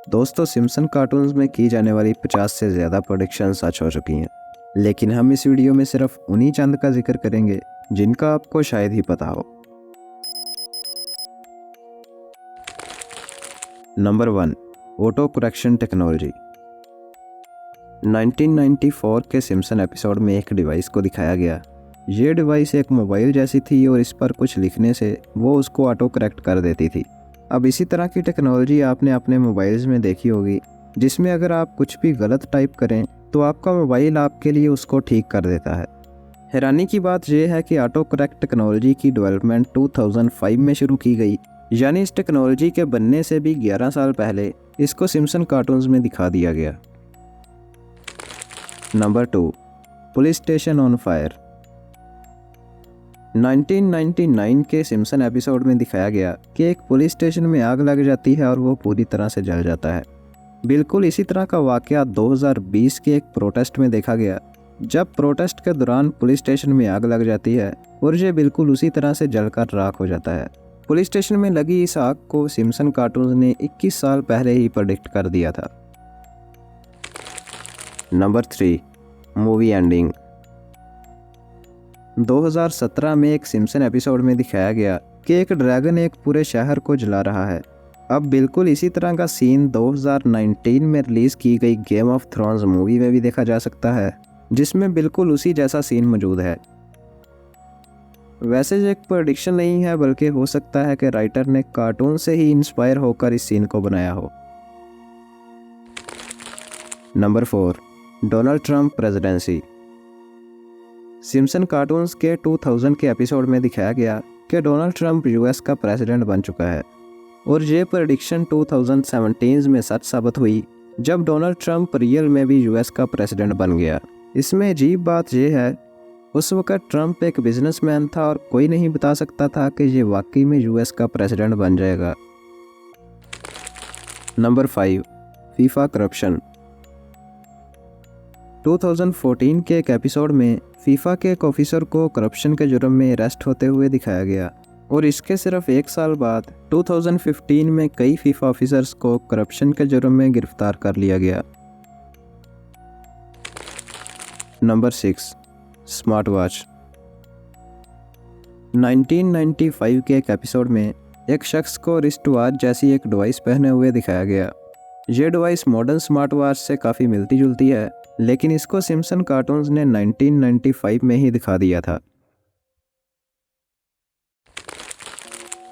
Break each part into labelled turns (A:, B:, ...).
A: दोस्तों, Simpson cartoons में की जाने वाली 50 से ज़्यादा प्रेडिक्शन सच हो चुकी हैं, लेकिन हम इस वीडियो में सिर्फ उन्हीं चंद का जिक्र करेंगे जिनका आपको शायद ही पता हो। Number 1, auto correction technology. 1994 के सिम्पसन एपिसोड में एक डिवाइस को दिखाया गया। ये डिवाइस एक मोबाइल जैसी थी और इस पर कुछ लिखने से वो उसको ऑटो करेक्ट कर देती थी। अब इसी तरह की टेक्नोलॉजी आपने अपने मोबाइल्स में देखी होगी, जिसमें अगर आप कुछ भी गलत टाइप करें तो आपका मोबाइल आपके लिए उसको ठीक कर देता है। हैरानी की बात यह है कि ऑटो करेक्ट टेक्नोलॉजी की डेवलपमेंट 2005 में शुरू की गई, यानी इस टेक्नोलॉजी के बनने से भी 11 साल पहले इसको सिम्पसन कार्टून्स में दिखा दिया गया। Number 2, police station on fire. 1999 के सिम्पसन एपिसोड में दिखाया गया कि एक पुलिस स्टेशन में आग लग जाती है और वो पूरी तरह से जल जाता है। बिल्कुल इसी तरह का वाकया 2020 के एक प्रोटेस्ट में देखा गया, जब प्रोटेस्ट के दौरान पुलिस स्टेशन में आग लग जाती है और ये बिल्कुल उसी तरह से जलकर राख हो जाता है। पुलिस स्टेशन में लगी इस आग को सिम्पसन कार्टून्स ने 21 साल पहले ही प्रेडिक्ट कर दिया था। Number 3, movie ending. 2017 में एक सिम्पसन एपिसोड में दिखाया गया कि एक ड्रैगन एक पूरे शहर को जला रहा है। अब बिल्कुल इसी तरह का सीन 2019 में रिलीज़ की गई गेम ऑफ थ्रोन्स मूवी में भी देखा जा सकता है, जिसमें बिल्कुल उसी जैसा सीन मौजूद है। वैसे ये एक प्रेडिक्शन नहीं है, बल्कि हो सकता है कि राइटर ने कार्टून से ही इंस्पायर होकर इस सीन को बनाया हो। Number 4, Donald Trump presidency. Simpson cartoons के 2000 के एपिसोड में दिखाया गया कि डोनाल्ड ट्रंप यूएस का प्रेसिडेंट बन चुका है, और ये प्रेडिक्शन 2017 में सच साबित हुई, जब डोनाल्ड ट्रंप रियल में भी यूएस का प्रेसिडेंट बन गया। इसमें अजीब बात यह है, उस वक़्त ट्रंप एक बिजनेसमैन था और कोई नहीं बता सकता था कि ये वाकई में यूएस का प्रेसिडेंट बन जाएगा। Number 5, FIFA corruption. 2014 के एक एपिसोड में फीफा के एक ऑफिसर को करप्शन के जुर्म में अरेस्ट होते हुए दिखाया गया, और इसके सिर्फ एक साल बाद 2015 में कई फीफा ऑफिसर्स को करप्शन के जुर्म में गिरफ्तार कर लिया गया। Number 6, smart watch. 1995 के एक एपिसोड में एक शख्स को रिस्ट वॉच जैसी एक डिवाइस पहने हुए दिखाया गया। ये डिवाइस मॉडर्न स्मार्ट वॉच से काफ़ी मिलती जुलती है, लेकिन इसको सिम्पसन कार्टून्स ने 1995 में ही दिखा दिया था।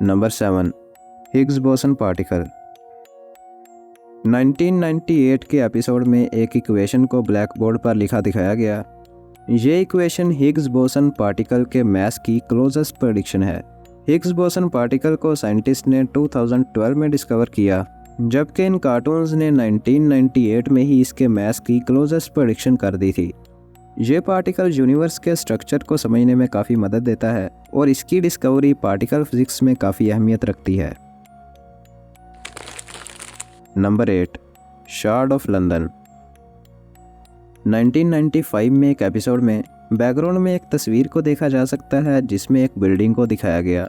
A: Number 7, Higgs boson particle. 1998 के एपिसोड में एक इक्वेशन को ब्लैक बोर्ड पर लिखा दिखाया गया। ये इक्वेशन हिग्स बोसन पार्टिकल के मैथ की क्लोजेस्ट प्रेडिक्शन है। हिग्स बोसन पार्टिकल को साइंटिस्ट ने 2012 में डिस्कवर किया, जबकि इन कार्टून्स ने 1998 में ही इसके मैथ की क्लोजेस्ट प्रेडिक्शन कर दी थी। ये पार्टिकल यूनिवर्स के स्ट्रक्चर को समझने में काफ़ी मदद देता है, और इसकी डिस्कवरी पार्टिकल फिजिक्स में काफ़ी अहमियत रखती है। Number 8, shard of London. 1995 में एक एपिसोड में बैकग्राउंड में एक तस्वीर को देखा जा सकता है, जिसमें एक बिल्डिंग को दिखाया गया।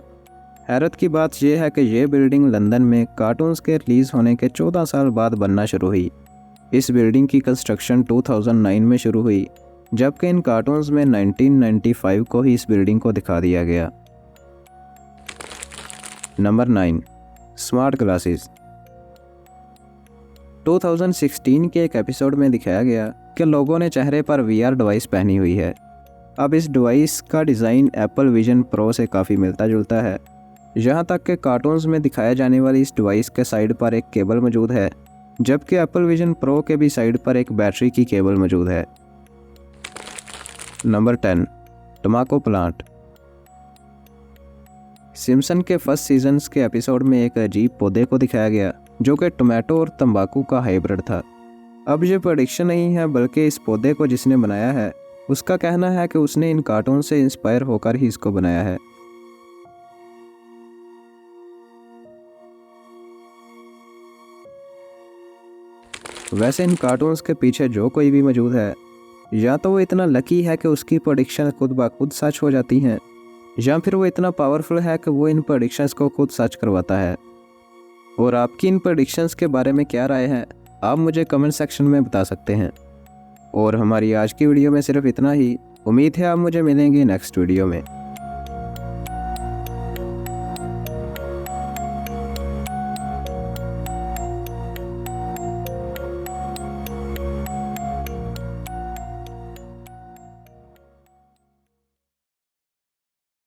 A: हैरत की बात यह है कि यह बिल्डिंग लंदन में कार्टून्स के रिलीज़ होने के 14 साल बाद बनना शुरू हुई। इस बिल्डिंग की कंस्ट्रक्शन 2009 में शुरू हुई, जबकि इन कार्टून्स में 1995 को ही इस बिल्डिंग को दिखा दिया गया। Number 9, smart glasses. 2016 के एक एपिसोड में दिखाया गया कि लोगों ने चेहरे पर वीआर डिवाइस पहनी हुई है। अब इस डिवाइस का डिज़ाइन एप्पल विजन प्रो से काफ़ी मिलता जुलता है, यहाँ तक कि कार्टून्स में दिखाए जाने वाली इस डिवाइस के साइड पर एक केबल मौजूद है, जबकि एप्पल विजन प्रो के भी साइड पर एक बैटरी की केबल मौजूद है। Number 10, tomacco plant. सिम्पसन के फर्स्ट सीजन्स के एपिसोड में एक अजीब पौधे को दिखाया गया, जो कि टोमेटो और तंबाकू का हाइब्रिड था। अब ये प्रेडिक्शन नहीं है, बल्कि इस पौधे को जिसने बनाया है उसका कहना है कि उसने इन कार्टून से इंस्पायर होकर ही इसको बनाया है। वैसे इन कार्टून्स के पीछे जो कोई भी मौजूद है, या तो वो इतना लकी है कि उसकी प्रेडिक्शन खुद ब खुद सच हो जाती हैं, या फिर वो इतना पावरफुल है कि वो इन प्रेडिक्शंस को खुद सच करवाता है। और आपकी इन प्रेडिक्शंस के बारे में क्या राय है आप मुझे कमेंट सेक्शन में बता सकते हैं। और हमारी आज की वीडियो में सिर्फ इतना ही। उम्मीद है आप मुझे मिलेंगे नेक्स्ट वीडियो में।